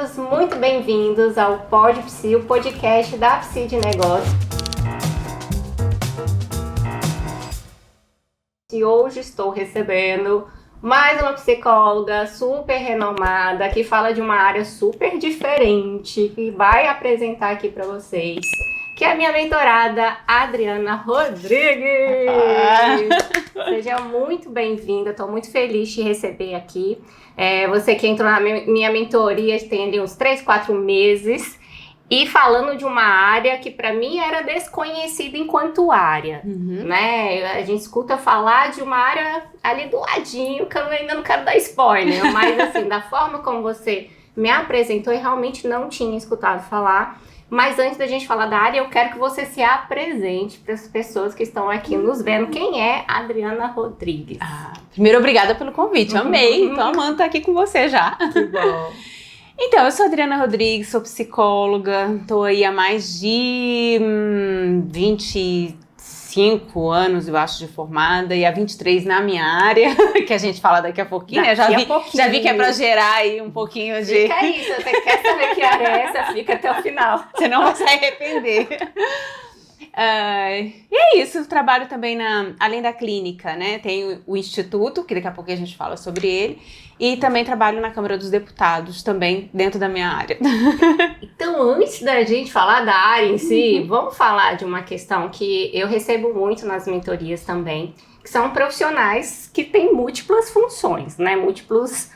todos muito bem-vindos ao Pod Psi, o podcast da Psi de Negócio. E hoje estou recebendo mais uma psicóloga super renomada que fala de uma área super diferente, que vai apresentar aqui para vocês, que é a minha mentorada Adriana Rodrigues. Seja muito bem-vinda, estou muito feliz de te receber aqui. Você que entrou na minha mentoria tem ali uns 3, 4 meses e falando de uma área que para mim era desconhecida enquanto área, né? A gente escuta falar de uma área ali do ladinho, que eu ainda não quero dar spoiler, mas assim, da forma como você me apresentou, eu realmente não tinha escutado falar. Mas antes da gente falar da área, eu quero que você se apresente para as pessoas que estão aqui nos vendo. Quem é Adriana Rodrigues? Primeiro, obrigada pelo convite. Amei. Tô amando estar aqui com você já. Que bom. Então, eu sou Adriana Rodrigues, sou psicóloga. Tô aí há mais de 25 anos, eu acho, de formada. E há 23 na minha área, que a gente fala daqui a pouquinho, né? Já vi que é pra gerar aí um pouquinho de... Fica isso, você quer saber que área é essa? Fica até o final. Você não vai se arrepender. E é isso, eu trabalho também além da clínica, né? Tem o Instituto, que daqui a pouco a gente fala sobre ele, e também trabalho na Câmara dos Deputados, também dentro da minha área. Então, antes da gente falar da área em si, vamos falar de uma questão que eu recebo muito nas mentorias também, que são profissionais que têm múltiplas funções, né? Múltiplos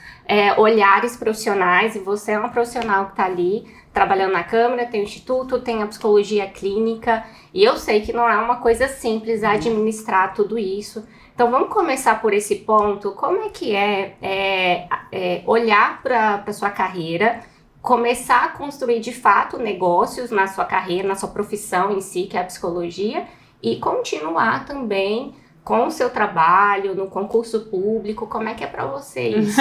olhares profissionais, e você é uma profissional que está ali trabalhando na Câmara, tem o Instituto, tem a psicologia clínica, e eu sei que não é uma coisa simples administrar tudo isso. Então vamos começar por esse ponto. Como é que olhar para a sua carreira, começar a construir de fato negócios na sua carreira, na sua profissão em si, que é a psicologia, e continuar também com o seu trabalho, no concurso público? Como é que é para você isso?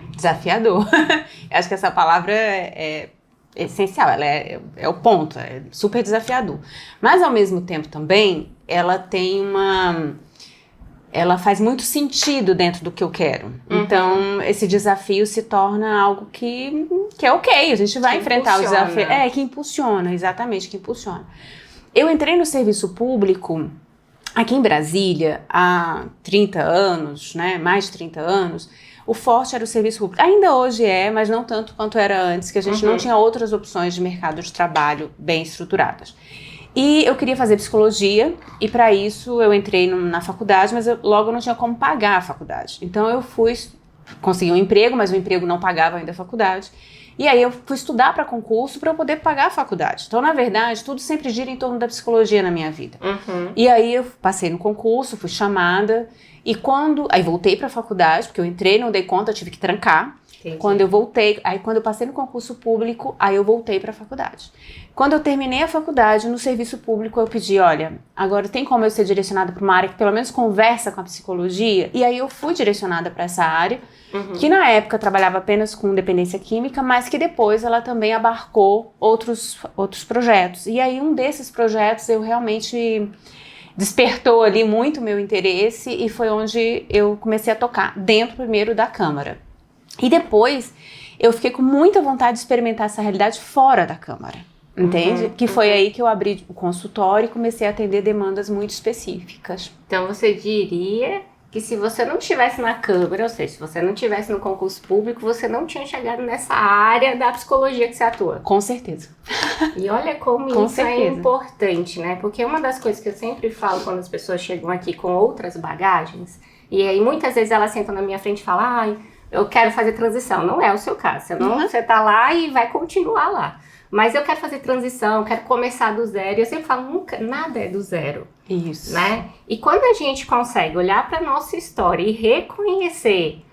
Desafiador. Eu acho que essa palavra é essencial, ela é o ponto, é super desafiador. Mas, ao mesmo tempo, também, ela faz muito sentido dentro do que eu quero. Então, esse desafio se torna algo que é ok, a gente vai enfrentar o desafio. Que impulsiona, exatamente, que impulsiona. Eu entrei no serviço público aqui em Brasília há 30 anos, né, mais de 30 anos. O forte era o serviço público. Ainda hoje mas não tanto quanto era antes, que a gente não tinha outras opções de mercado de trabalho bem estruturadas. E eu queria fazer psicologia, e para isso eu entrei na faculdade, mas logo não tinha como pagar a faculdade. Então eu consegui um emprego, mas o emprego não pagava ainda a faculdade. E aí eu fui estudar para concurso para eu poder pagar a faculdade. Então, na verdade, tudo sempre gira em torno da psicologia na minha vida. E aí eu passei no concurso, fui chamada, e aí voltei para a faculdade, porque eu entrei, não dei conta, tive que trancar. Entendi. Quando eu passei no concurso público, aí eu voltei para a faculdade. Quando eu terminei a faculdade, no serviço público, eu pedi, olha, agora tem como eu ser direcionada para uma área que pelo menos conversa com a psicologia? E aí eu fui direcionada para essa área, que na época trabalhava apenas com dependência química, mas que depois ela também abarcou outros projetos. E aí um desses projetos eu realmente despertou ali muito meu interesse, e foi onde eu comecei a tocar, dentro primeiro da Câmara. E depois eu fiquei com muita vontade de experimentar essa realidade fora da Câmara, entende? Que foi aí que eu abri o consultório e comecei a atender demandas muito específicas. Então você diria que se você não estivesse na Câmara, ou seja, se você não estivesse no concurso público, você não tinha chegado nessa área da psicologia que você atua? Com certeza. E olha como isso é importante, né? Porque uma das coisas que eu sempre falo quando as pessoas chegam aqui com outras bagagens, e aí muitas vezes elas sentam na minha frente e falam, eu quero fazer transição. Não é o seu caso, você tá lá e vai continuar lá. Mas eu quero fazer transição, quero começar do zero. E eu sempre falo, nada é do zero. Isso. Né? E quando a gente consegue olhar para nossa história e reconhecer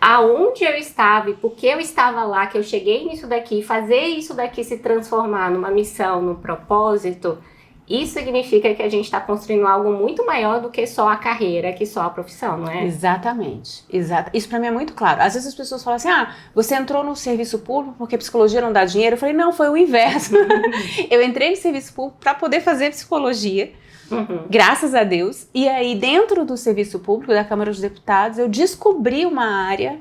aonde eu estava e por que eu estava lá, que eu cheguei nisso daqui, fazer isso daqui se transformar numa missão, num propósito, isso significa que a gente está construindo algo muito maior do que só a carreira, que só a profissão, não é? Exatamente. Isso para mim é muito claro. Às vezes as pessoas falam assim, você entrou no serviço público porque psicologia não dá dinheiro. Eu falei, não, foi o inverso. Eu entrei no serviço público para poder fazer psicologia, graças a Deus. E aí, dentro do serviço público, da Câmara dos Deputados, eu descobri uma área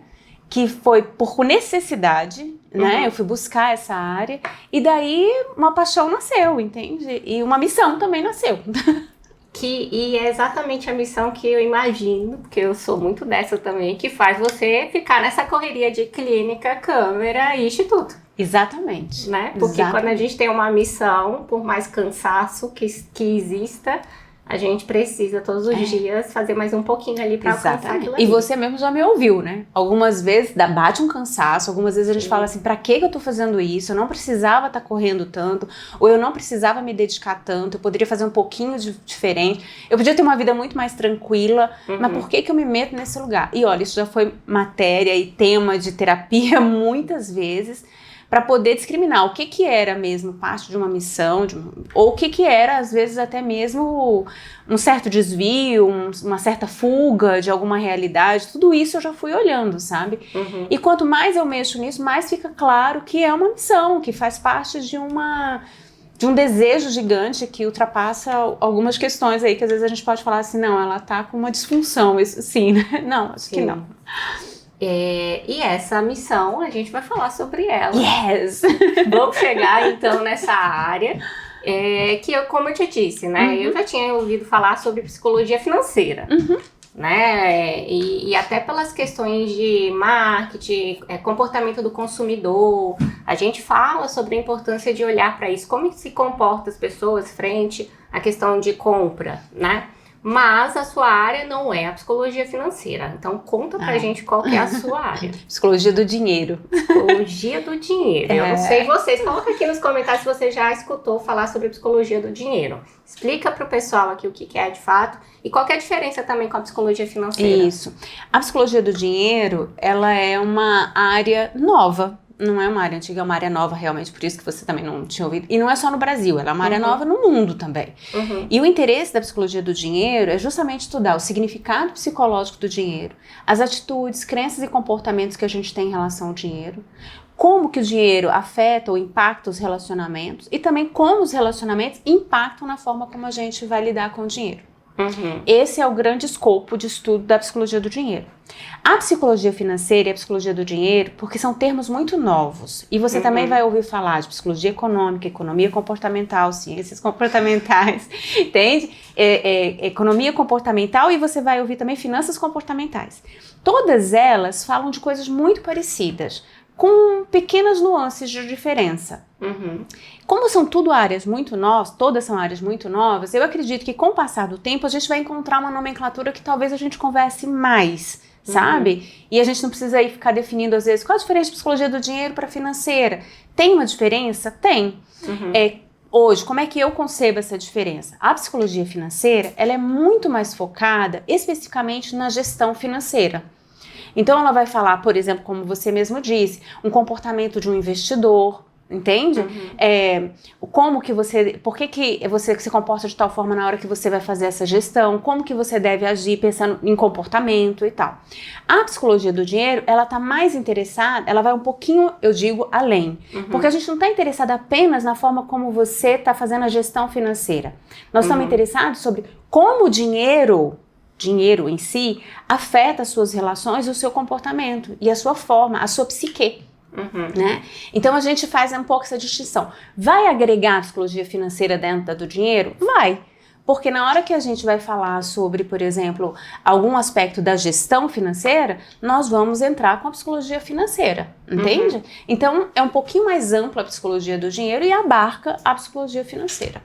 que foi por necessidade, né? Eu fui buscar essa área e daí uma paixão nasceu, entende? E uma missão também nasceu. E é exatamente a missão que eu imagino, porque eu sou muito dessa também, que faz você ficar nessa correria de clínica, câmera e instituto. Exatamente. Né? Porque quando a gente tem uma missão, por mais cansaço que exista, a gente precisa todos os dias fazer mais um pouquinho ali pra alcançar aquilo ali. E você mesmo já me ouviu, né? Algumas vezes bate um cansaço, algumas vezes a gente fala assim, pra que eu tô fazendo isso? Eu não precisava estar correndo tanto, ou eu não precisava me dedicar tanto, eu poderia fazer um pouquinho diferente, eu podia ter uma vida muito mais tranquila, mas por que eu me meto nesse lugar? E olha, isso já foi matéria e tema de terapia muitas vezes, para poder discriminar o que era mesmo parte de uma missão, ou o que era, às vezes, até mesmo um certo desvio, uma certa fuga de alguma realidade. Tudo isso eu já fui olhando, sabe? E quanto mais eu mexo nisso, mais fica claro que é uma missão, que faz parte de um desejo gigante que ultrapassa algumas questões aí, que às vezes a gente pode falar assim, não, ela tá com uma disfunção, isso sim, né? Não, acho que não. E essa missão, a gente vai falar sobre ela. Yes! Vamos chegar, então, nessa área, que, como eu te disse, né? Eu já tinha ouvido falar sobre psicologia financeira, né? E até pelas questões de marketing, comportamento do consumidor, a gente fala sobre a importância de olhar para isso, como se comportam as pessoas frente à questão de compra, né? Mas a sua área não é a psicologia financeira. Então, conta pra gente qual que é a sua área. Psicologia do dinheiro. Psicologia do dinheiro. Eu não sei vocês. Coloca aqui nos comentários se você já escutou falar sobre psicologia do dinheiro. Explica pro pessoal aqui o que é de fato e qual que é a diferença também com a psicologia financeira. Isso. A psicologia do dinheiro, ela é uma área nova. Não é uma área antiga, é uma área nova realmente, por isso que você também não tinha ouvido. E não é só no Brasil, ela é uma área nova no mundo também. E o interesse da psicologia do dinheiro é justamente estudar o significado psicológico do dinheiro, as atitudes, crenças e comportamentos que a gente tem em relação ao dinheiro, como que o dinheiro afeta ou impacta os relacionamentos e também como os relacionamentos impactam na forma como a gente vai lidar com o dinheiro. Esse é o grande escopo de estudo da psicologia do dinheiro. A psicologia financeira e a psicologia do dinheiro, porque são termos muito novos, e você também vai ouvir falar de psicologia econômica, economia comportamental, ciências comportamentais, entende? Economia comportamental, e você vai ouvir também finanças comportamentais. Todas elas falam de coisas muito parecidas, com pequenas nuances de diferença. Como são tudo áreas muito novas, todas são áreas muito novas, eu acredito que com o passar do tempo a gente vai encontrar uma nomenclatura que talvez a gente converse mais, sabe? E a gente não precisa aí ficar definindo às vezes qual a diferença de psicologia do dinheiro para financeira. Tem uma diferença? Tem. Hoje, como é que eu concebo essa diferença? A psicologia financeira, ela é muito mais focada especificamente na gestão financeira. Então ela vai falar, por exemplo, como você mesmo disse, um comportamento de um investidor, entende? Como que por que você se comporta de tal forma na hora que você vai fazer essa gestão, como que você deve agir pensando em comportamento e tal. A psicologia do dinheiro, ela tá mais interessada, ela vai um pouquinho, eu digo, além. Porque a gente não está interessado apenas na forma como você está fazendo a gestão financeira. Nós estamos interessados sobre como o dinheiro em si afeta as suas relações, o seu comportamento e a sua forma, a sua psique. Né? Então a gente faz um pouco essa distinção. Vai agregar a psicologia financeira dentro da do dinheiro? Vai. Porque na hora que a gente vai falar sobre, por exemplo, algum aspecto da gestão financeira, nós vamos entrar com a psicologia financeira, entende? Então é um pouquinho mais ampla a psicologia do dinheiro e abarca a psicologia financeira.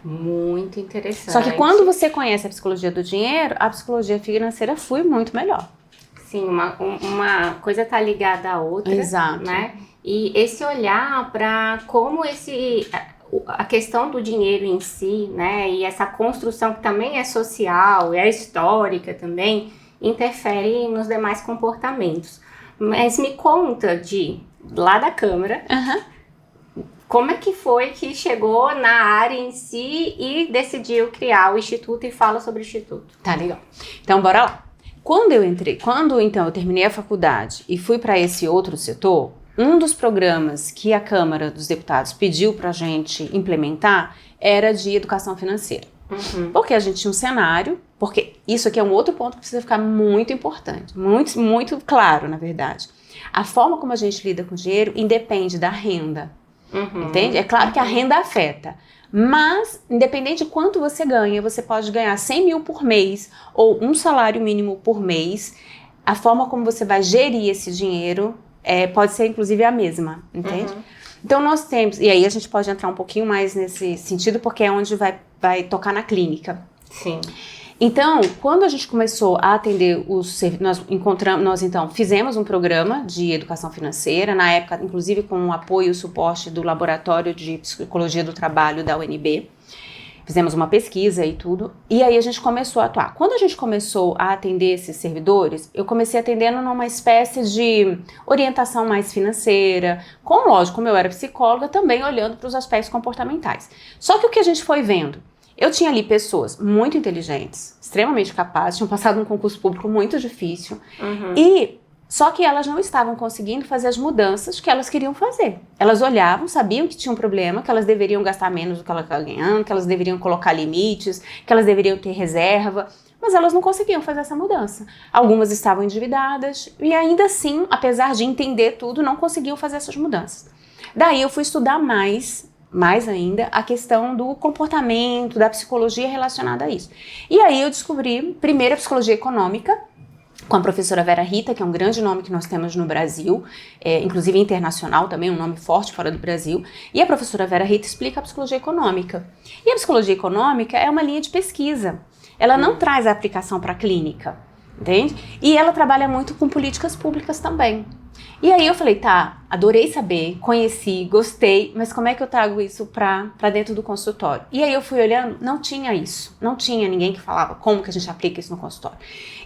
Muito interessante. Só que quando você conhece a psicologia do dinheiro, a psicologia financeira flui muito melhor. Sim, uma coisa está ligada à outra. Exato. Né? E esse olhar para como a questão do dinheiro em si, né? E essa construção que também é social, é histórica também, interfere nos demais comportamentos. Mas me conta lá da Câmara, como é que foi que chegou na área em si e decidiu criar o Instituto e fala sobre o Instituto? Tá, legal. Então, bora lá. Quando eu terminei a faculdade e fui para esse outro setor, um dos programas que a Câmara dos Deputados pediu pra gente implementar era de educação financeira. Porque a gente tinha um cenário, porque isso aqui é um outro ponto que precisa ficar muito importante, muito, muito claro, na verdade. A forma como a gente lida com o dinheiro independe da renda, entende? É claro que a renda afeta, mas independente de quanto você ganha, você pode ganhar 100 mil por mês ou um salário mínimo por mês, a forma como você vai gerir esse dinheiro pode ser inclusive a mesma, entende? Então nós temos, e aí a gente pode entrar um pouquinho mais nesse sentido, porque é onde vai tocar na clínica. Sim. Então, quando a gente começou a atender nós então fizemos um programa de educação financeira, na época, inclusive com o apoio e o suporte do Laboratório de Psicologia do Trabalho da UNB. Fizemos uma pesquisa e tudo, e aí a gente começou a atuar. Quando a gente começou a atender esses servidores, eu comecei atendendo numa espécie de orientação mais financeira, lógico, como eu era psicóloga, também olhando para os aspectos comportamentais. Só que o que a gente foi vendo? Eu tinha ali pessoas muito inteligentes, extremamente capazes, tinham passado um concurso público muito difícil, só que elas não estavam conseguindo fazer as mudanças que elas queriam fazer. Elas olhavam, sabiam que tinha um problema, que elas deveriam gastar menos do que elas estavam ganhando, que elas deveriam colocar limites, que elas deveriam ter reserva, mas elas não conseguiam fazer essa mudança. Algumas estavam endividadas e ainda assim, apesar de entender tudo, não conseguiam fazer essas mudanças. Daí eu fui estudar mais ainda a questão do comportamento, da psicologia relacionada a isso. E aí eu descobri, primeiro, a psicologia econômica, com a professora Vera Rita, que é um grande nome que nós temos no Brasil, inclusive internacional também, um nome forte fora do Brasil. E a professora Vera Rita explica a psicologia econômica. E a psicologia econômica é uma linha de pesquisa. Ela não traz a aplicação para a clínica, entende? E ela trabalha muito com políticas públicas também. E aí eu falei, tá, adorei saber, conheci, gostei, mas como é que eu trago isso pra dentro do consultório? E aí eu fui olhando, não tinha isso, não tinha ninguém que falava como que a gente aplica isso no consultório.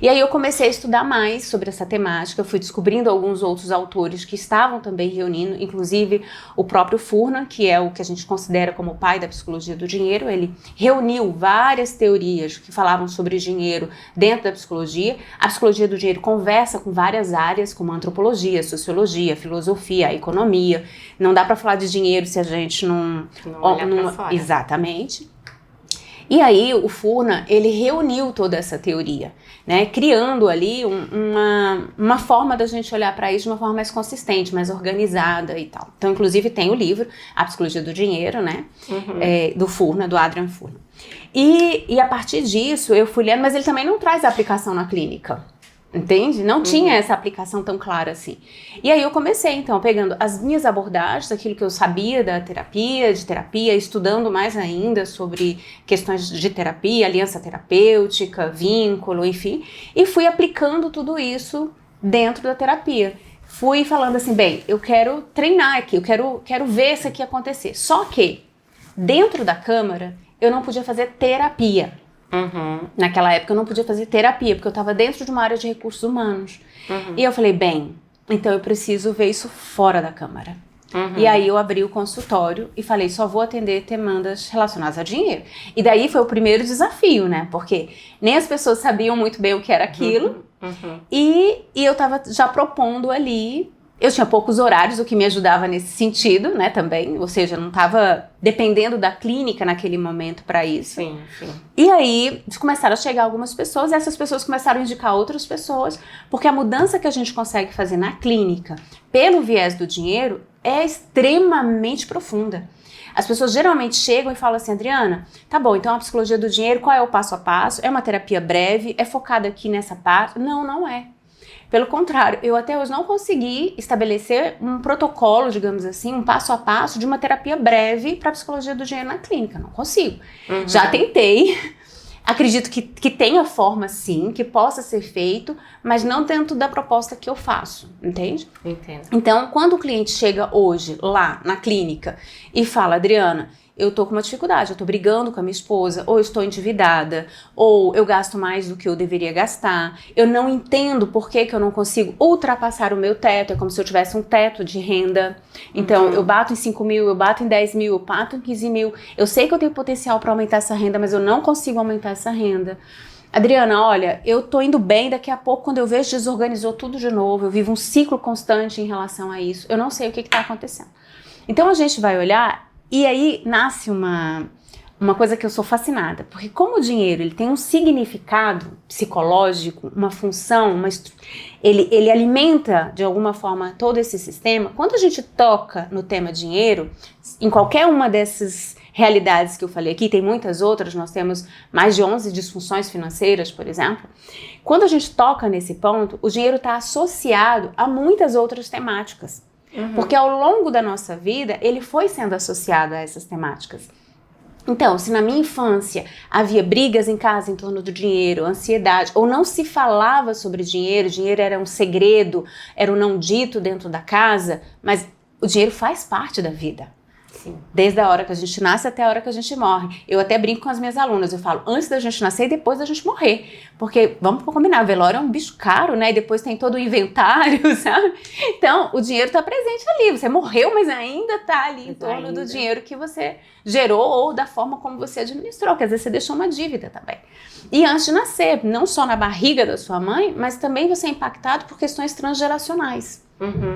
E aí eu comecei a estudar mais sobre essa temática, eu fui descobrindo alguns outros autores que estavam também reunindo, inclusive o próprio Furman, que é o que a gente considera como o pai da psicologia do dinheiro, ele reuniu várias teorias que falavam sobre dinheiro dentro da psicologia. A psicologia do dinheiro conversa com várias áreas, como a antropologia, sociologia, filosofia, economia. Não dá para falar de dinheiro se a gente não olha pra fora. Exatamente. E aí o Furman, ele reuniu toda essa teoria, né, criando ali uma forma da gente olhar para isso de uma forma mais consistente, mais organizada e tal. Então, inclusive, tem o livro A Psicologia do Dinheiro, né, do Furman, do Adrian Furman. E a partir disso, eu fui lendo, mas ele também não traz a aplicação na clínica. Entende? Não tinha essa aplicação tão clara assim. E aí eu comecei, então, pegando as minhas abordagens, aquilo que eu sabia da terapia, estudando mais ainda sobre questões de terapia, aliança terapêutica, vínculo, enfim, e fui aplicando tudo isso dentro da terapia. Fui falando assim, bem, eu quero treinar aqui, eu quero ver isso aqui acontecer. Só que, dentro da câmara, eu não podia fazer terapia. Naquela época eu não podia fazer terapia, porque eu estava dentro de uma área de recursos humanos. E eu falei, bem, então eu preciso ver isso fora da Câmara. E aí eu abri o consultório e falei, só vou atender demandas relacionadas a dinheiro. E daí foi o primeiro desafio, né? Porque nem as pessoas sabiam muito bem o que era aquilo. E eu estava já propondo ali. Eu tinha poucos horários, o que me ajudava nesse sentido, né, também. Ou seja, não estava dependendo da clínica naquele momento para isso. Sim. E aí começaram a chegar algumas pessoas, e essas pessoas começaram a indicar outras pessoas, porque a mudança que a gente consegue fazer na clínica, pelo viés do dinheiro, é extremamente profunda. As pessoas geralmente chegam e falam assim, Adriana, tá bom, então a psicologia do dinheiro, qual é o passo a passo? É uma terapia breve? É focada aqui nessa parte? Não, não é. Pelo contrário, eu até hoje não consegui estabelecer um protocolo, digamos assim, um passo a passo de uma terapia breve para psicologia do dinheiro na clínica. Não consigo. Já tentei, acredito que tenha forma sim, que possa ser feito, mas não dentro da proposta que eu faço, entende? Entendo. Então, quando o cliente chega hoje lá na clínica e fala, Adriana, eu tô com uma dificuldade, eu tô brigando com a minha esposa, ou eu estou endividada, ou eu gasto mais do que eu deveria gastar, eu não entendo por que eu não consigo ultrapassar o meu teto, é como se eu tivesse um teto de renda, então eu bato em 5 mil, eu bato em 10 mil, eu bato em 15 mil, eu sei que eu tenho potencial para aumentar essa renda, mas eu não consigo aumentar essa renda. Adriana, olha, eu tô indo bem, daqui a pouco quando eu vejo desorganizou tudo de novo, eu vivo um ciclo constante em relação a isso, eu não sei o que tá acontecendo. Então a gente vai olhar. E aí nasce uma uma coisa que eu sou fascinada, porque como o dinheiro ele tem um significado psicológico, uma função, ele alimenta de alguma forma todo esse sistema. Quando a gente toca no tema dinheiro, em qualquer uma dessas realidades que eu falei aqui, tem muitas outras, nós temos mais de 11 disfunções financeiras, por exemplo. Quando a gente toca nesse ponto, o dinheiro está associado a muitas outras temáticas. Porque ao longo da nossa vida, ele foi sendo associado a essas temáticas. Então, se na minha infância havia brigas em casa em torno do dinheiro, ansiedade, ou não se falava sobre dinheiro era um segredo, era um não dito dentro da casa, mas o dinheiro faz parte da vida. Sim. Desde a hora que a gente nasce até a hora que a gente morre. Eu até brinco com as minhas alunas, eu falo antes da gente nascer e depois da gente morrer. Porque, vamos combinar, o velório é um bicho caro, né? E depois tem todo o inventário, sabe? Então, o dinheiro está presente ali. Você morreu, mas ainda está ali em torno do dinheiro que você gerou ou da forma como você administrou, que às vezes você deixou uma dívida também. E antes de nascer, não só na barriga da sua mãe, mas também você é impactado por questões transgeracionais,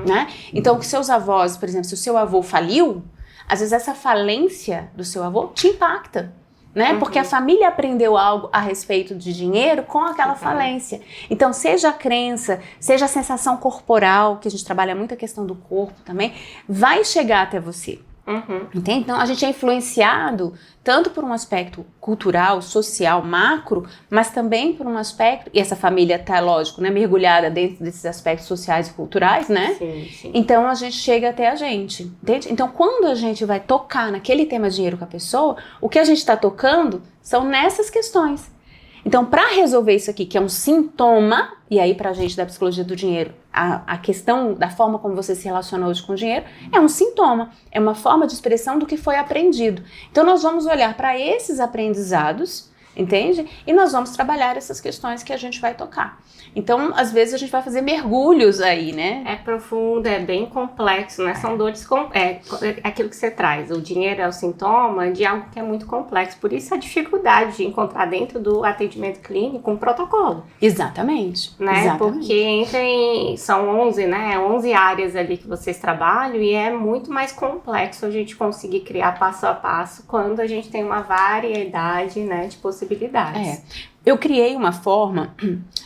né? Então, que seus avós, por exemplo, se o seu avô faliu, às vezes essa falência do seu avô te impacta, né? Porque a família aprendeu algo a respeito de dinheiro com aquela falência. Então, seja a crença, seja a sensação corporal, que a gente trabalha muito a questão do corpo também, vai chegar até você. Entende? Então, a gente é influenciado tanto por um aspecto cultural, social, macro, mas também por um aspecto, e essa família tá, lógico, né, mergulhada dentro desses aspectos sociais e culturais, né? Sim, sim. Então, a gente chega até a gente, entende? Então, quando a gente vai tocar naquele tema dinheiro com a pessoa, o que a gente está tocando são nessas questões. Então, para resolver isso aqui, que é um sintoma, e aí pra gente da psicologia do dinheiro, a questão da forma como você se relaciona hoje com o dinheiro, é um sintoma, é uma forma de expressão do que foi aprendido. Então, nós vamos olhar para esses aprendizados, entende? E nós vamos trabalhar essas questões que a gente vai tocar. Então, às vezes, a gente vai fazer mergulhos aí, né? É profundo, é bem complexo, né? São dores, é aquilo que você traz. O dinheiro é o sintoma de algo que é muito complexo. Por isso, a dificuldade de encontrar dentro do atendimento clínico um protocolo. Exatamente. Né? Exatamente. Porque são 11, né? 11 áreas ali que vocês trabalham e é muito mais complexo a gente conseguir criar passo a passo quando a gente tem uma variedade, né, de possibilidades. Eu criei uma forma,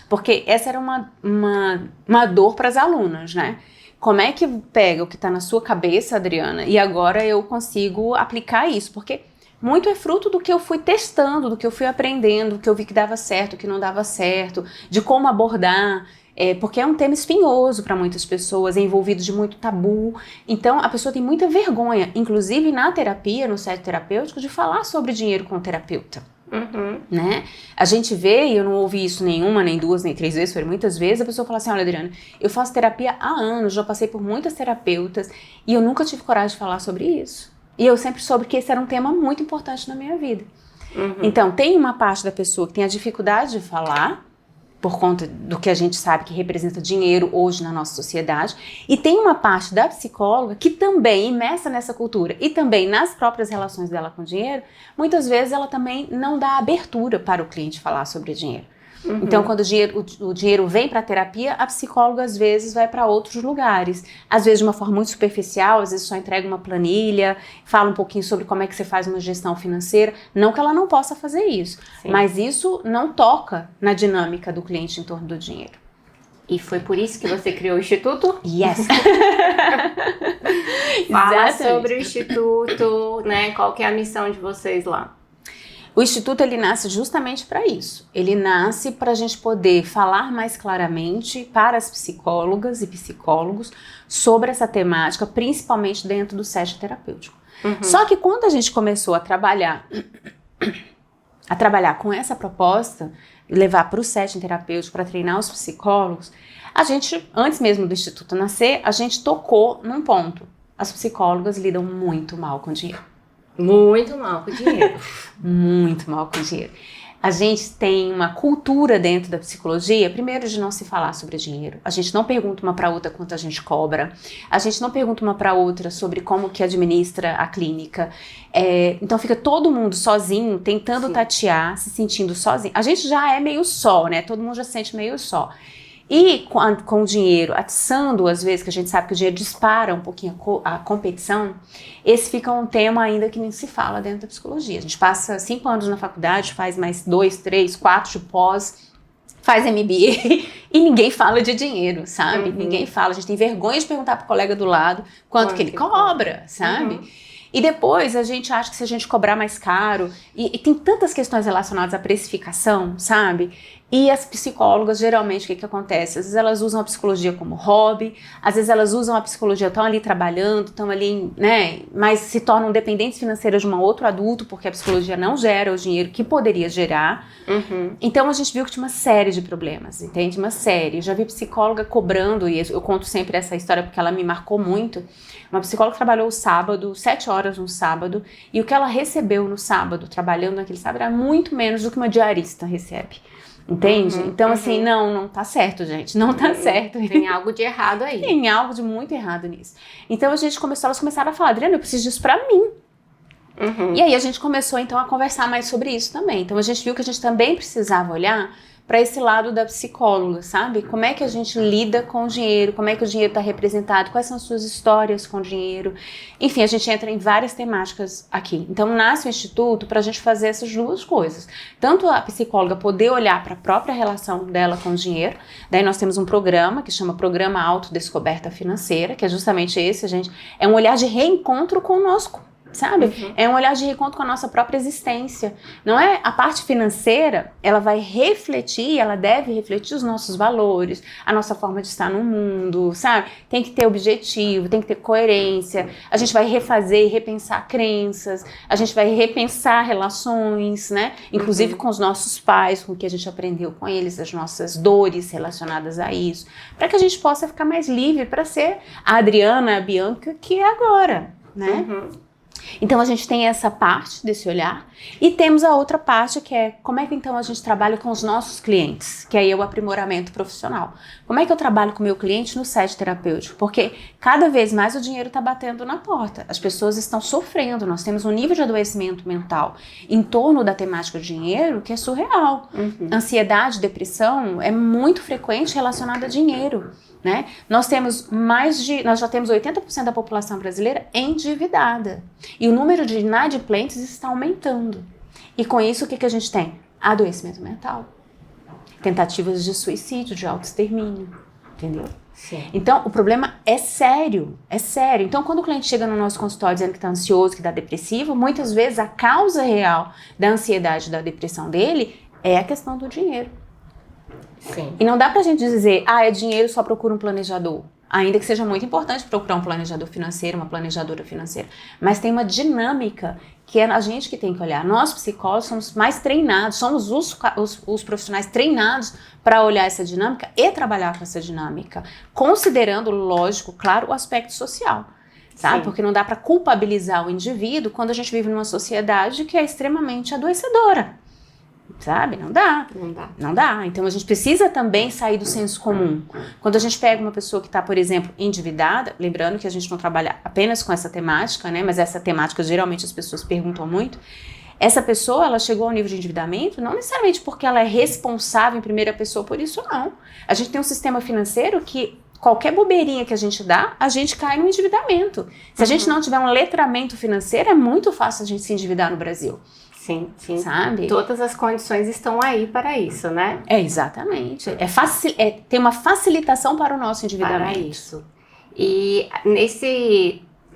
porque essa era uma dor para as alunas, né? Como é que pega o que está na sua cabeça, Adriana, e agora eu consigo aplicar isso? Porque muito é fruto do que eu fui testando, do que eu fui aprendendo, do que eu vi que dava certo, que não dava certo, de como abordar. Porque é um tema espinhoso para muitas pessoas, é envolvido de muito tabu. Então, a pessoa tem muita vergonha, inclusive na terapia, no set terapêutico, de falar sobre dinheiro com o terapeuta. Né? A gente vê, e eu não ouvi isso nenhuma, nem duas, nem três vezes, foi muitas vezes, a pessoa fala assim, olha, Adriana, eu faço terapia há anos, já passei por muitas terapeutas e eu nunca tive coragem de falar sobre isso. E eu sempre soube que esse era um tema muito importante na minha vida. Então, tem uma parte da pessoa que tem a dificuldade de falar, por conta do que a gente sabe que representa dinheiro hoje na nossa sociedade, e tem uma parte da psicóloga que também, imersa nessa cultura e também nas próprias relações dela com o dinheiro, muitas vezes ela também não dá abertura para o cliente falar sobre dinheiro. Então, quando o dinheiro vem para a terapia, a psicóloga às vezes vai para outros lugares. Às vezes de uma forma muito superficial, às vezes só entrega uma planilha, fala um pouquinho sobre como é que você faz uma gestão financeira. Não que ela não possa fazer isso, mas isso não toca na dinâmica do cliente em torno do dinheiro. E foi por isso que você criou o Instituto? Yes! Fala sobre o Instituto, né? Qual que é a missão de vocês lá? O Instituto, ele nasce justamente para isso. Ele nasce para a gente poder falar mais claramente para as psicólogas e psicólogos sobre essa temática, principalmente dentro do set terapêutico. Só que quando a gente começou a trabalhar com essa proposta, levar para o setting terapêutico, para treinar os psicólogos, a gente, antes mesmo do Instituto nascer, a gente tocou num ponto. As psicólogas lidam muito mal com dinheiro. Muito mal com dinheiro. Muito mal com dinheiro. A gente tem uma cultura dentro da psicologia, primeiro, de não se falar sobre dinheiro. A gente não pergunta uma para outra quanto a gente cobra. A gente não pergunta uma para outra sobre como que administra a clínica. Então fica todo mundo sozinho, tentando tatear, se sentindo sozinho. A gente já é meio só, né? Todo mundo já se sente meio só. E com o dinheiro, atiçando às vezes, que a gente sabe que o dinheiro dispara um pouquinho a competição, esse fica um tema ainda que nem se fala dentro da psicologia. A gente passa 5 anos na faculdade, faz mais 2, 3, 4 de pós, faz MBA e ninguém fala de dinheiro, sabe? Ninguém fala, a gente tem vergonha de perguntar pro colega do lado quanto que ele cobra, sabe? E depois a gente acha que se a gente cobrar mais caro, e tem tantas questões relacionadas à precificação, sabe? E as psicólogas, geralmente, o que acontece? Às vezes elas usam a psicologia como hobby, às vezes elas usam a psicologia, estão ali trabalhando, estão ali, né? Mas se tornam dependentes financeiras de um outro adulto, porque a psicologia não gera o dinheiro que poderia gerar. Então a gente viu que tinha uma série de problemas, entende? Uma série. Eu já vi psicóloga cobrando, e eu conto sempre essa história porque ela me marcou muito. Uma psicóloga trabalhou o sábado, 7 horas no sábado, e o que ela recebeu no sábado, trabalhando naquele sábado, era muito menos do que uma diarista recebe. Entende? Então, assim, não tá certo, gente. Não tá certo. Tem algo de errado aí. Tem algo de muito errado nisso. Então, elas começaram a falar, Adriana, eu preciso disso pra mim. E aí, a gente começou, então, a conversar mais sobre isso também. Então, a gente viu que a gente também precisava olhar para esse lado da psicóloga, sabe? Como é que a gente lida com o dinheiro, como é que o dinheiro está representado, quais são as suas histórias com o dinheiro. Enfim, a gente entra em várias temáticas aqui. Então, nasce o Instituto para a gente fazer essas duas coisas. Tanto a psicóloga poder olhar para a própria relação dela com o dinheiro, daí nós temos um programa que chama Programa Autodescoberta Financeira, que é justamente esse, é um olhar de reencontro conosco. Sabe? É um olhar de reencontro com a nossa própria existência. Não é? A parte financeira, ela vai refletir, ela deve refletir os nossos valores, a nossa forma de estar no mundo, sabe? Tem que ter objetivo, tem que ter coerência. A gente vai refazer e repensar crenças, a gente vai repensar relações, né? Inclusive com os nossos pais, com o que a gente aprendeu com eles, as nossas dores relacionadas a isso, para que a gente possa ficar mais livre para ser a Adriana, a Bianca, que é agora, né? Então a gente tem essa parte desse olhar e temos a outra parte que é como é que então a gente trabalha com os nossos clientes, que aí é o aprimoramento profissional. Como é que eu trabalho com o meu cliente no set terapêutico? Porque cada vez mais o dinheiro está batendo na porta, as pessoas estão sofrendo, nós temos um nível de adoecimento mental em torno da temática do dinheiro que é surreal. Ansiedade, depressão é muito frequente relacionada a dinheiro. Né? Nós já temos 80% da população brasileira endividada e o número de inadimplentes está aumentando. E com isso o que a gente tem? Adoecimento mental, tentativas de suicídio, de autoextermínio, entendeu? Sim. Então o problema é sério, é sério. Então quando o cliente chega no nosso consultório dizendo que está ansioso, que está depressivo, muitas vezes a causa real da ansiedade, da depressão dele é a questão do dinheiro. Sim. E não dá pra gente dizer, é dinheiro, só procura um planejador. Ainda que seja muito importante procurar um planejador financeiro, uma planejadora financeira. Mas tem uma dinâmica que é a gente que tem que olhar. Nós, psicólogos, somos mais treinados, somos os profissionais treinados para olhar essa dinâmica e trabalhar com essa dinâmica. Considerando, lógico, claro, o aspecto social. Sabe? Porque não dá para culpabilizar o indivíduo quando a gente vive numa sociedade que é extremamente adoecedora. Sabe? Não dá. Então a gente precisa também sair do senso comum. Quando a gente pega uma pessoa que está, por exemplo, endividada, lembrando que a gente não trabalha apenas com essa temática, né? Mas essa temática geralmente as pessoas perguntam muito. Essa pessoa, ela chegou ao nível de endividamento não necessariamente porque ela é responsável em primeira pessoa por isso, não. A gente tem um sistema financeiro que qualquer bobeirinha que a gente dá, a gente cai no endividamento. Se a gente não tiver um letramento financeiro, é muito fácil a gente se endividar no Brasil. Sim. Sabe? Todas as condições estão aí para isso, né? Exatamente. Tem uma facilitação para o nosso endividamento. Para isso. E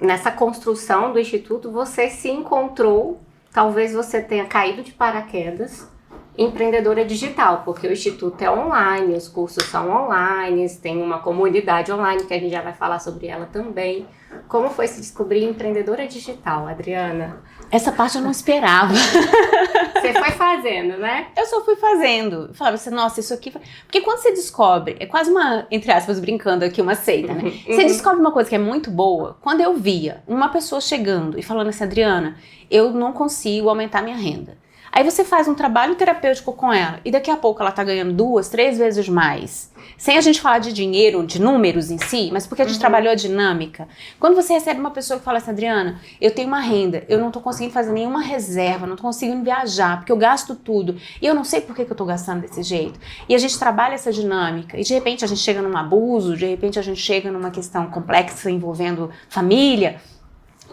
nessa construção do Instituto, você se encontrou, talvez você tenha caído de paraquedas, empreendedora digital, porque o Instituto é online, os cursos são online, tem uma comunidade online que a gente já vai falar sobre ela também. Como foi se descobrir empreendedora digital, Adriana? Essa parte eu não esperava. Você foi fazendo, né? Eu só fui fazendo. Eu falava assim, nossa, isso aqui... Porque quando você descobre, é quase uma, entre aspas, brincando aqui, uma seita, né? Você descobre uma coisa que é muito boa. Quando eu via uma pessoa chegando e falando assim, Adriana, eu não consigo aumentar minha renda. Aí você faz um trabalho terapêutico com ela e daqui a pouco ela tá ganhando 2, 3 vezes mais. Sem a gente falar de dinheiro, de números em si, mas porque a gente trabalhou a dinâmica. Quando você recebe uma pessoa que fala assim, Adriana, eu tenho uma renda, eu não tô conseguindo fazer nenhuma reserva, não tô conseguindo viajar, porque eu gasto tudo. E eu não sei por que eu tô gastando desse jeito. E a gente trabalha essa dinâmica. E de repente a gente chega num abuso, de repente a gente chega numa questão complexa envolvendo família.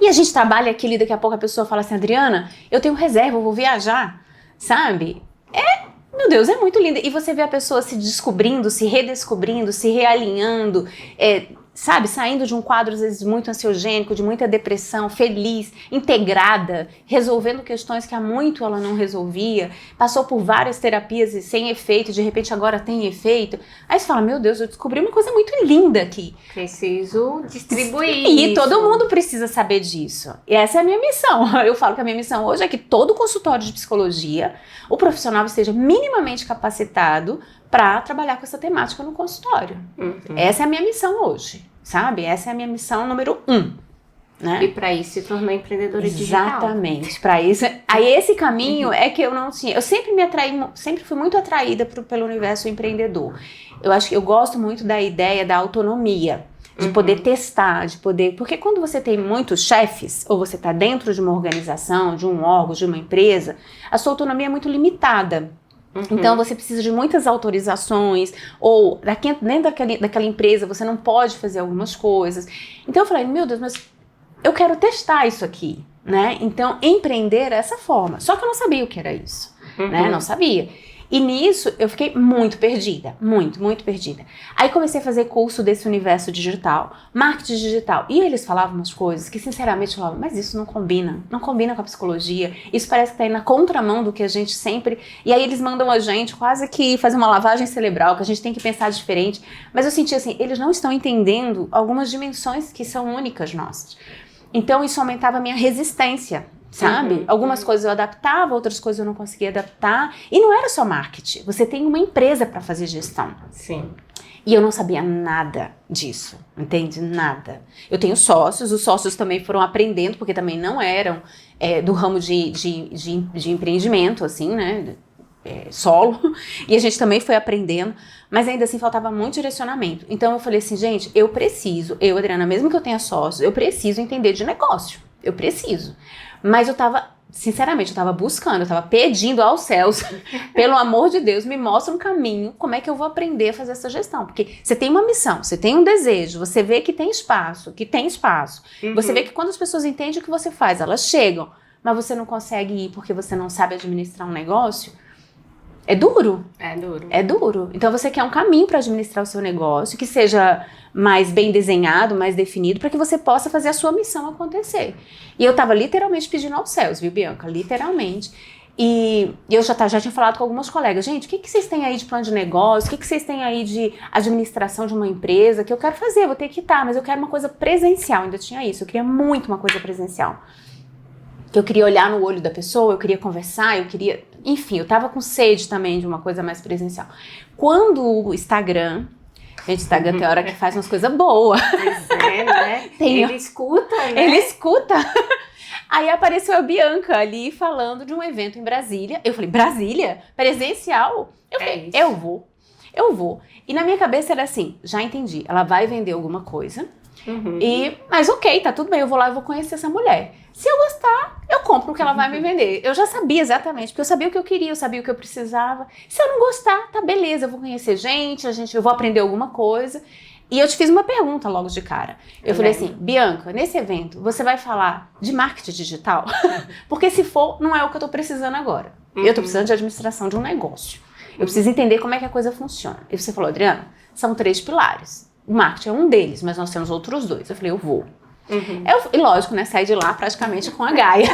E a gente trabalha aquilo e daqui a pouco a pessoa fala assim, Adriana, eu tenho reserva, eu vou viajar, sabe? Meu Deus, é muito lindo. E você vê a pessoa se descobrindo, se redescobrindo, se realinhando, sabe? Saindo de um quadro, às vezes, muito ansiogênico, de muita depressão, feliz, integrada, resolvendo questões que há muito ela não resolvia, passou por várias terapias e sem efeito, de repente agora tem efeito. Aí você fala, meu Deus, eu descobri uma coisa muito linda aqui. Preciso distribuir E isso. todo mundo precisa saber disso. E essa é a minha missão. Eu falo que a minha missão hoje é que todo consultório de psicologia, o profissional esteja minimamente capacitado para trabalhar com essa temática no consultório. Essa é a minha missão hoje, sabe? Essa é a minha missão número 1. Né? E para isso se tornou empreendedora digital. Exatamente, para isso. Aí esse caminho é que eu não tinha. Eu sempre sempre fui muito atraída pelo universo empreendedor. Eu acho que eu gosto muito da ideia da autonomia. De poder testar, de poder... Porque quando você tem muitos chefes, ou você está dentro de uma organização, de um órgão, de uma empresa, a sua autonomia é muito limitada. Então você precisa de muitas autorizações, ou dentro daquela empresa você não pode fazer algumas coisas. Então eu falei, meu Deus, mas eu quero testar isso aqui, né? Então empreender é essa forma. Só que eu não sabia o que era isso, né? Não sabia. E nisso eu fiquei muito perdida, muito perdida. Aí comecei a fazer curso desse universo digital, marketing digital. E eles falavam umas coisas que sinceramente eu falava, mas isso não combina com a psicologia. Isso parece que tá aí na contramão do que a gente sempre... E aí eles mandam a gente quase que fazer uma lavagem cerebral, que a gente tem que pensar diferente. Mas eu senti assim, eles não estão entendendo algumas dimensões que são únicas nossas. Então isso aumentava a minha resistência. Sabe? Algumas coisas eu adaptava, outras coisas eu não conseguia adaptar. E não era só marketing. Você tem uma empresa para fazer gestão. Sim. E eu não sabia nada disso, entende? Nada. Eu tenho sócios, os sócios também foram aprendendo, porque também não eram do ramo de empreendimento, assim, né? Solo. E a gente também foi aprendendo, mas ainda assim faltava muito direcionamento. Então eu falei assim, gente, eu, Adriana, mesmo que eu tenha sócios, eu preciso entender de negócio. Eu preciso. Mas eu tava, sinceramente, eu tava buscando, eu tava pedindo aos céus, pelo amor de Deus, me mostra um caminho, como é que eu vou aprender a fazer essa gestão. Porque você tem uma missão, você tem um desejo, você vê que tem espaço. Você vê que quando as pessoas entendem o que você faz, elas chegam, mas você não consegue ir porque você não sabe administrar um negócio. É duro. É duro. Então você quer um caminho para administrar o seu negócio, que seja mais bem desenhado, mais definido, para que você possa fazer a sua missão acontecer. E eu tava literalmente pedindo aos céus, viu, Bianca? Literalmente. E eu já tinha falado com algumas colegas, gente, o que vocês têm aí de plano de negócio? O que vocês têm aí de administração de uma empresa? Que eu quero fazer, vou ter que estar, mas eu quero uma coisa presencial. Ainda tinha isso, eu queria muito uma coisa presencial. Que eu queria olhar no olho da pessoa, eu queria conversar, enfim, eu tava com sede também de uma coisa mais presencial. Quando o Instagram tem hora que faz umas coisas boas. Pois é, né? Ele escuta, né? Ele escuta. Aí apareceu a Bianca ali falando de um evento em Brasília. Eu falei, Brasília? Presencial? Eu falei, eu vou. E na minha cabeça era assim, já entendi, ela vai vender alguma coisa. Mas ok, tá tudo bem, eu vou lá e vou conhecer essa mulher. Se eu gostar, eu compro o que ela vai me vender. Eu já sabia exatamente, porque eu sabia o que eu queria, eu sabia o que eu precisava. Se eu não gostar, tá beleza, eu vou conhecer gente, eu vou aprender alguma coisa. E eu te fiz uma pergunta logo de cara. Eu falei assim, Bianca, nesse evento, você vai falar de marketing digital? Porque se for, não é o que eu tô precisando agora. Eu tô precisando de administração de um negócio. Eu preciso entender como é que a coisa funciona. E você falou, Adriana, são 3 pilares. O marketing é um deles, mas nós temos outros 2. Eu falei, eu vou. E lógico, né, saí de lá praticamente com a Gaia.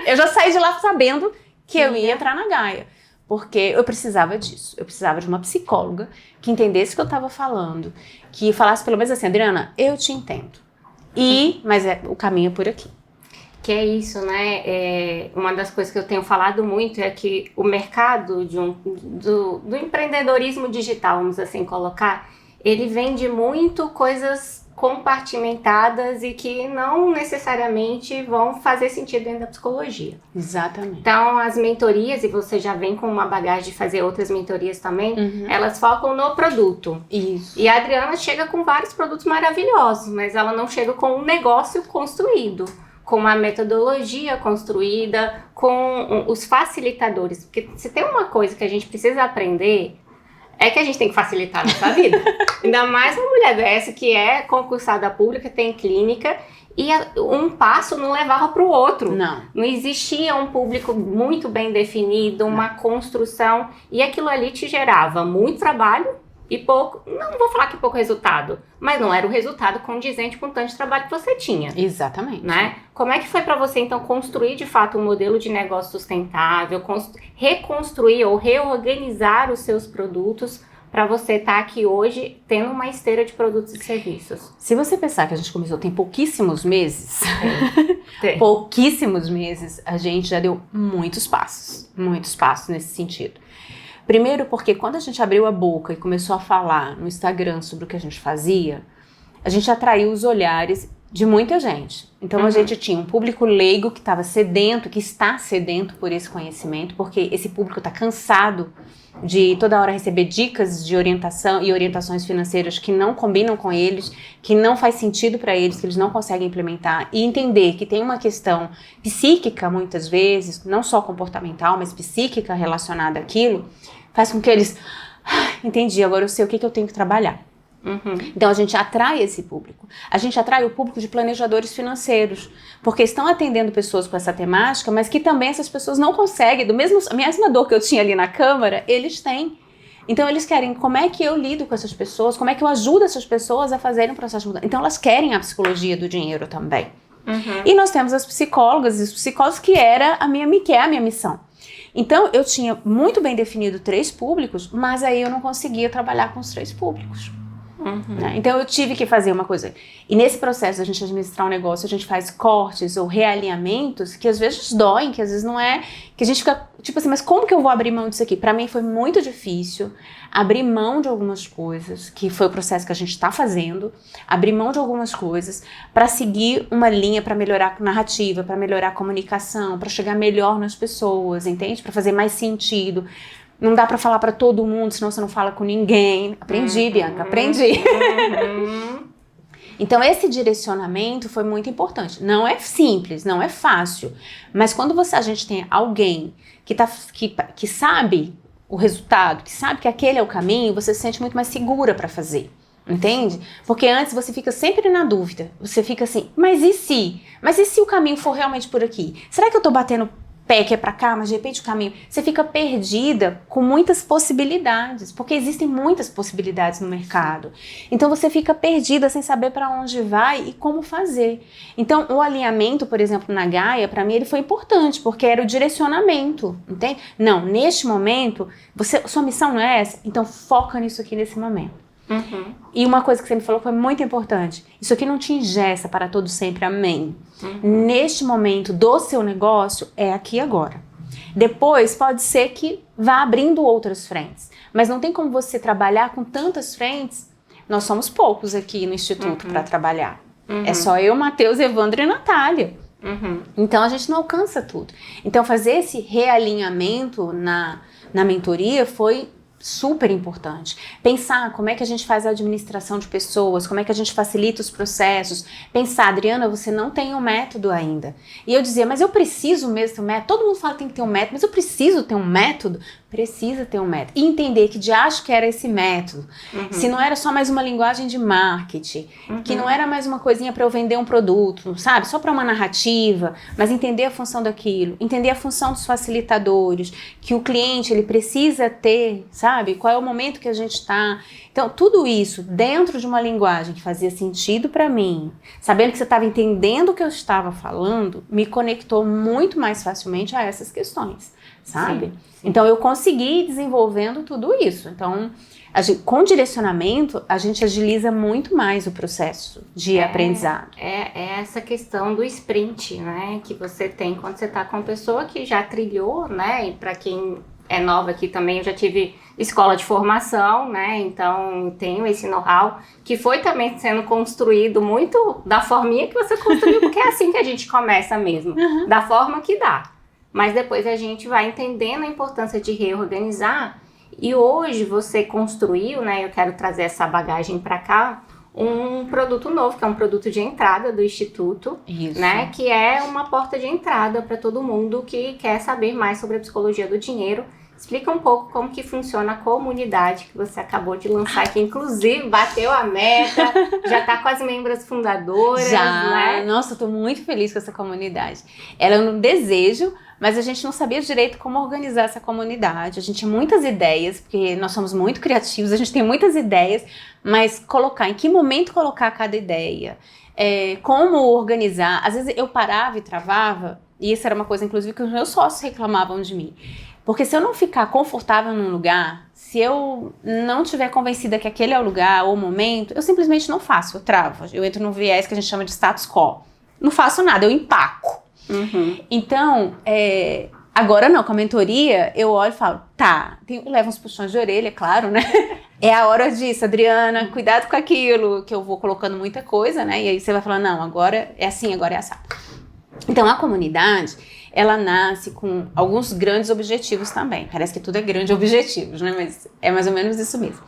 Eu já saí de lá sabendo que eu ia entrar na Gaia. Porque eu precisava disso. Eu precisava de uma psicóloga que entendesse o que eu estava falando. Que falasse pelo menos assim, Adriana, eu te entendo. Mas o caminho é por aqui. Que é isso, né? Uma das coisas que eu tenho falado muito é que o mercado do empreendedorismo digital, vamos assim colocar, ele vende muito coisas compartimentadas e que não necessariamente vão fazer sentido dentro da psicologia. Exatamente. Então, as mentorias, e você já vem com uma bagagem de fazer outras mentorias também, elas focam no produto. Isso. E a Adriana chega com vários produtos maravilhosos, mas ela não chega com um negócio construído, com uma metodologia construída, com os facilitadores. Porque se tem uma coisa que a gente precisa aprender, é que a gente tem que facilitar a nossa vida. Ainda mais uma mulher dessa que é concursada pública, tem clínica, e um passo não levava para o outro. Não existia um público muito bem definido, uma construção, e aquilo ali te gerava muito trabalho e pouco, não vou falar que pouco resultado, mas não era o resultado condizente com o tanto de trabalho que você tinha. Exatamente. Né? Como é que foi para você, então, construir de fato um modelo de negócio sustentável, reconstruir ou reorganizar os seus produtos para você estar aqui hoje tendo uma esteira de produtos e serviços? Se você pensar que a gente começou tem pouquíssimos meses, pouquíssimos meses, a gente já deu muitos passos nesse sentido. Primeiro porque quando a gente abriu a boca e começou a falar no Instagram sobre o que a gente fazia, a gente atraiu os olhares de muita gente. Então a gente tinha um público leigo que estava sedento, que está sedento por esse conhecimento, porque esse público está cansado de toda hora receber dicas de orientação e orientações financeiras que não combinam com eles, que não faz sentido para eles, que eles não conseguem implementar, e entender que tem uma questão psíquica muitas vezes, não só comportamental, mas psíquica relacionada àquilo, faz com que eles, entendi, agora eu sei o que eu tenho que trabalhar. Então a gente atrai esse público. A gente atrai o público de planejadores financeiros, porque estão atendendo pessoas com essa temática, mas que também essas pessoas não conseguem, a mesma dor que eu tinha ali na Câmara, eles têm. Então eles querem, como é que eu lido com essas pessoas, como é que eu ajudo essas pessoas a fazerem um processo de mudança. Então elas querem a psicologia do dinheiro também. E nós temos as psicólogas e os psicólogos, que é a minha missão. Então eu tinha muito bem definido 3 públicos, mas aí eu não conseguia trabalhar com os 3 públicos. Né? Então eu tive que fazer uma coisa. E nesse processo da gente administrar um negócio, a gente faz cortes ou realinhamentos que às vezes doem, que às vezes não é, que a gente fica tipo assim, mas como que eu vou abrir mão disso aqui? Pra mim foi muito difícil abrir mão de algumas coisas, que foi o processo que a gente está fazendo, abrir mão de algumas coisas para seguir uma linha, para melhorar a narrativa, para melhorar a comunicação, para chegar melhor nas pessoas, entende? Para fazer mais sentido. Não dá pra falar pra todo mundo, senão você não fala com ninguém. Aprendi, Bianca, aprendi. Então, esse direcionamento foi muito importante. Não é simples, não é fácil. Mas quando a gente tem alguém que sabe o resultado, que sabe que aquele é o caminho, você se sente muito mais segura pra fazer. Entende? Porque antes você fica sempre na dúvida. Você fica assim, mas e se? Mas e se o caminho for realmente por aqui? Será que eu tô batendo pé que é pra cá, mas de repente o caminho... Você fica perdida com muitas possibilidades, porque existem muitas possibilidades no mercado. Então você fica perdida sem saber para onde vai e como fazer. Então o alinhamento, por exemplo, na Gaia, para mim ele foi importante, porque era o direcionamento, entende? Não, neste momento, sua missão não é essa, então foca nisso aqui nesse momento. E uma coisa que você me falou foi muito importante. Isso aqui não te engessa para todo sempre, amém. Neste momento do seu negócio, é aqui agora. Depois pode ser que vá abrindo outras frentes, mas não tem como você trabalhar com tantas frentes. Nós somos poucos aqui no Instituto para trabalhar. É só eu, Matheus, Evandro e Natália. Então a gente não alcança tudo. Então fazer esse realinhamento na mentoria foi super importante. Pensar como é que a gente faz a administração de pessoas, como é que a gente facilita os processos. Pensar, Adriana, você não tem um método ainda. E eu dizia, mas eu preciso mesmo ter um método. Todo mundo fala que tem que ter um método, mas eu preciso ter um método. Precisa ter um método. E entender que de acho que era esse método. Se não era só mais uma linguagem de marketing, que não era mais uma coisinha para eu vender um produto, sabe? Só para uma narrativa, mas entender a função daquilo, entender a função dos facilitadores, que o cliente ele precisa ter, sabe? Qual é o momento que a gente está. Então, tudo isso dentro de uma linguagem que fazia sentido para mim, sabendo que você estava entendendo o que eu estava falando, me conectou muito mais facilmente a essas questões, sabe? Sim. Então, eu consegui ir desenvolvendo tudo isso. Então, com direcionamento, a gente agiliza muito mais o processo de aprendizado. É essa questão do sprint, né? Que você tem quando você está com uma pessoa que já trilhou, né? E para quem é nova aqui também, eu já tive escola de formação, né? Então tenho esse know-how que foi também sendo construído muito da forminha que você construiu, porque é assim que a gente começa mesmo, da forma que dá. Mas depois a gente vai entendendo a importância de reorganizar. E hoje você construiu, né? Eu quero trazer essa bagagem para cá, um produto novo, que é um produto de entrada do Instituto, Isso. né? Que é uma porta de entrada para todo mundo que quer saber mais sobre a psicologia do dinheiro. Explica um pouco como que funciona a comunidade que você acabou de lançar, que inclusive bateu a meta, já está com as membros fundadoras, já, né? Nossa, eu tô muito feliz com essa comunidade. Era um desejo, mas a gente não sabia direito como organizar essa comunidade. A gente tinha muitas ideias, porque nós somos muito criativos, a gente tem muitas ideias, mas em que momento colocar cada ideia? Como organizar? Às vezes eu parava e travava, e isso era uma coisa, inclusive, que os meus sócios reclamavam de mim. Porque se eu não ficar confortável num lugar, se eu não estiver convencida que aquele é o lugar ou o momento, eu simplesmente não faço, eu travo. Eu entro num viés que a gente chama de status quo. Não faço nada, eu empaco. Então, agora não, com a mentoria, eu olho e falo, tá, eu levo uns puxões de orelha, claro, né? É a hora disso, Adriana, cuidado com aquilo, que eu vou colocando muita coisa, né? E aí você vai falando, não, agora é assim, agora é assim. Então, a comunidade, ela nasce com alguns grandes objetivos também. Parece que tudo é grande objetivos, né? Mas é mais ou menos isso mesmo.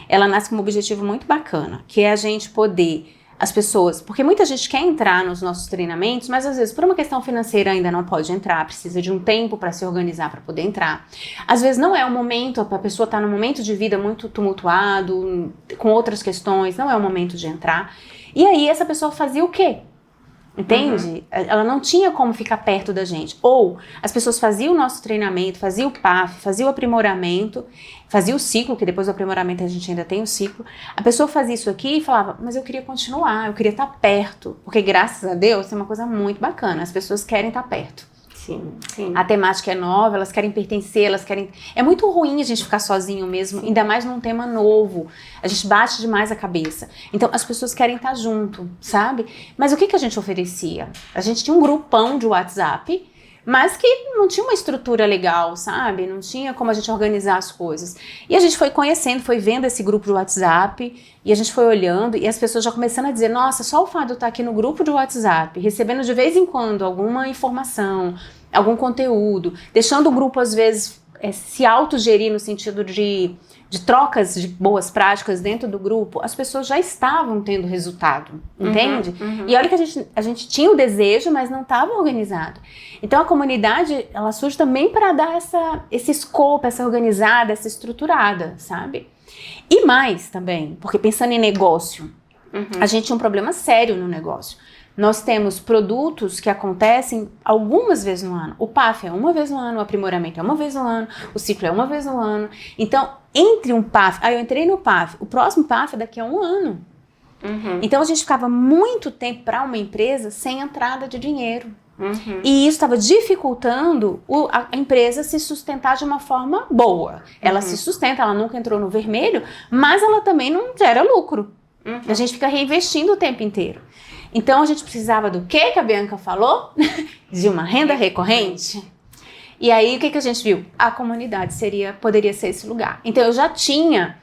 Ela nasce com um objetivo muito bacana, que é a gente poder, as pessoas, porque muita gente quer entrar nos nossos treinamentos, mas às vezes por uma questão financeira ainda não pode entrar, precisa de um tempo para se organizar para poder entrar. Às vezes não é o momento, a pessoa está num momento de vida muito tumultuado, com outras questões, não é o momento de entrar. E aí essa pessoa fazia o quê? Entende? Ela não tinha como ficar perto da gente. Ou as pessoas faziam o nosso treinamento, faziam o PAF, faziam o aprimoramento, faziam o ciclo, que depois do aprimoramento a gente ainda tem o ciclo. A pessoa fazia isso aqui e falava, mas eu queria continuar, eu queria estar perto. Porque graças a Deus é uma coisa muito bacana, as pessoas querem estar perto. Sim. A temática é nova, elas querem pertencer, elas querem... É muito ruim a gente ficar sozinho mesmo, ainda mais num tema novo. A gente bate demais a cabeça. Então, as pessoas querem estar junto, sabe? Mas o que a gente oferecia? A gente tinha um grupão de WhatsApp, mas que não tinha uma estrutura legal, sabe? Não tinha como a gente organizar as coisas. E a gente foi conhecendo, foi vendo esse grupo de WhatsApp, e a gente foi olhando, e as pessoas já começando a dizer, nossa, só o fato de eu estar aqui no grupo de WhatsApp, recebendo de vez em quando alguma informação, algum conteúdo, deixando o grupo às vezes se autogerir no sentido de trocas de boas práticas dentro do grupo, as pessoas já estavam tendo resultado, entende? E olha que a gente tinha o desejo, mas não estava organizado. Então a comunidade, ela surge também para dar esse escopo, essa organizada, essa estruturada, sabe? E mais também, porque pensando em negócio, a gente tinha um problema sério no negócio. Nós temos produtos que acontecem algumas vezes no ano. O PAF é uma vez no ano, o aprimoramento é uma vez no ano, o ciclo é uma vez no ano. Então, entre um PAF... eu entrei no PAF, o próximo PAF é daqui a 1 ano. Então, a gente ficava muito tempo para uma empresa sem entrada de dinheiro. E isso estava dificultando a empresa se sustentar de uma forma boa. Ela se sustenta, ela nunca entrou no vermelho, mas ela também não gera lucro. A gente fica reinvestindo o tempo inteiro. Então, a gente precisava do que a Bianca falou? De uma renda recorrente. E aí, o que a gente viu? A comunidade poderia ser esse lugar. Então, eu já tinha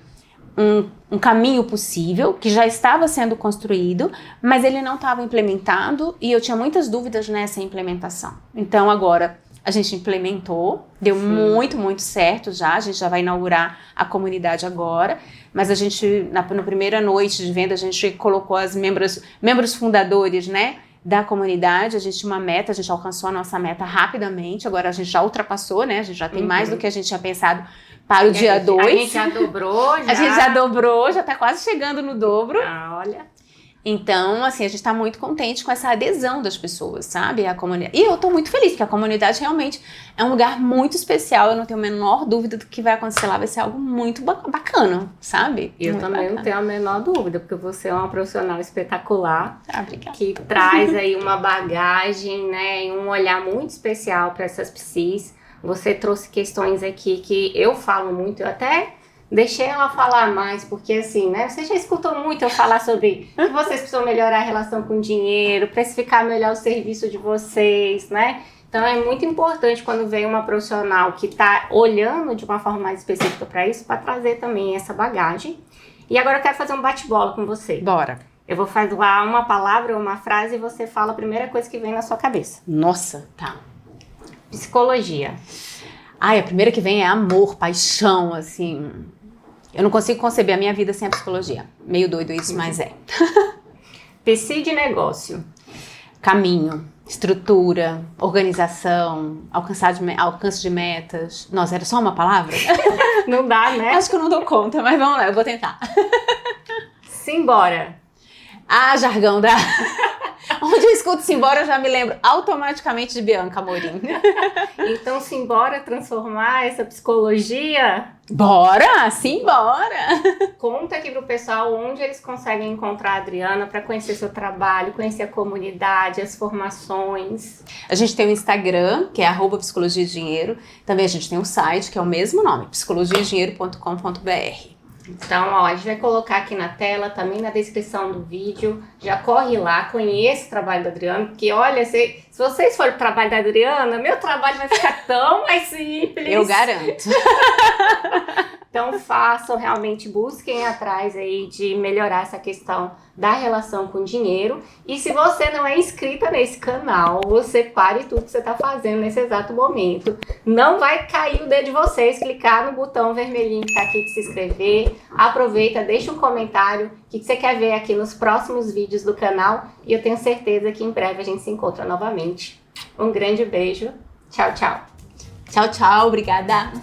um caminho possível, que já estava sendo construído, mas ele não estava implementado e eu tinha muitas dúvidas nessa implementação. Então, agora, a gente implementou, deu muito, muito certo já, a gente já vai inaugurar a comunidade agora, mas a gente, na primeira noite de venda, a gente colocou as membros fundadores, né, da comunidade, a gente tinha uma meta, a gente alcançou a nossa meta rapidamente, agora a gente já ultrapassou, né, a gente já tem mais do que a gente tinha pensado para o dia 2. A gente já dobrou, já. A gente já dobrou, já está quase chegando no dobro. Olha... Então, assim, a gente tá muito contente com essa adesão das pessoas, sabe? A comunidade. E eu tô muito feliz, porque a comunidade realmente é um lugar muito especial. Eu não tenho a menor dúvida do que vai acontecer lá. Vai ser algo muito bacana, sabe? Eu muito também bacana. não tenho a menor dúvida, porque você é uma profissional espetacular. Obrigada. Que traz aí uma bagagem, né? E um olhar muito especial para essas psis. Você trouxe questões aqui que eu falo muito, eu até... Deixei ela falar mais, porque assim, né? Você já escutou muito eu falar sobre que vocês precisam melhorar a relação com o dinheiro, precificar melhor o serviço de vocês, né? Então é muito importante quando vem uma profissional que está olhando de uma forma mais específica para isso, para trazer também essa bagagem. E agora eu quero fazer um bate-bola com você. Bora. Eu vou falar uma palavra ou uma frase e você fala a primeira coisa que vem na sua cabeça. Nossa, tá. Psicologia. Ai, a primeira que vem é amor, paixão, assim. Eu não consigo conceber a minha vida sem a psicologia. Meio doido isso, mas é. Psi de negócio. Caminho, estrutura, organização, alcance de metas. Nossa, era só uma palavra? Não dá, né? Acho que eu não dou conta, mas vamos lá, eu vou tentar. Simbora. Ah, jargão da... Onde eu escuto simbora, eu já me lembro automaticamente de Bianca Amorim. Então, simbora transformar essa psicologia? Bora, simbora! Conta aqui pro pessoal onde eles conseguem encontrar a Adriana para conhecer seu trabalho, conhecer a comunidade, as formações. A gente tem o Instagram, que é @psicologiadinheiro. Também a gente tem o site, que é o mesmo nome, psicologiadinheiro.com.br. Então, ó, a gente vai colocar aqui na tela, também na descrição do vídeo. Já corre lá, conheça o trabalho da Adriana, porque olha, se vocês forem pro trabalho da Adriana, meu trabalho vai ficar tão mais simples. Eu garanto. Então façam, realmente busquem atrás aí de melhorar essa questão da relação com o dinheiro. E se você não é inscrita nesse canal, você pare tudo que você está fazendo nesse exato momento. Não vai cair o dedo de vocês, clicar no botão vermelhinho que está aqui de se inscrever. Aproveita, deixa um comentário, o que você quer ver aqui nos próximos vídeos do canal. E eu tenho certeza que em breve a gente se encontra novamente. Um grande beijo. Tchau, tchau. Tchau, tchau. Obrigada.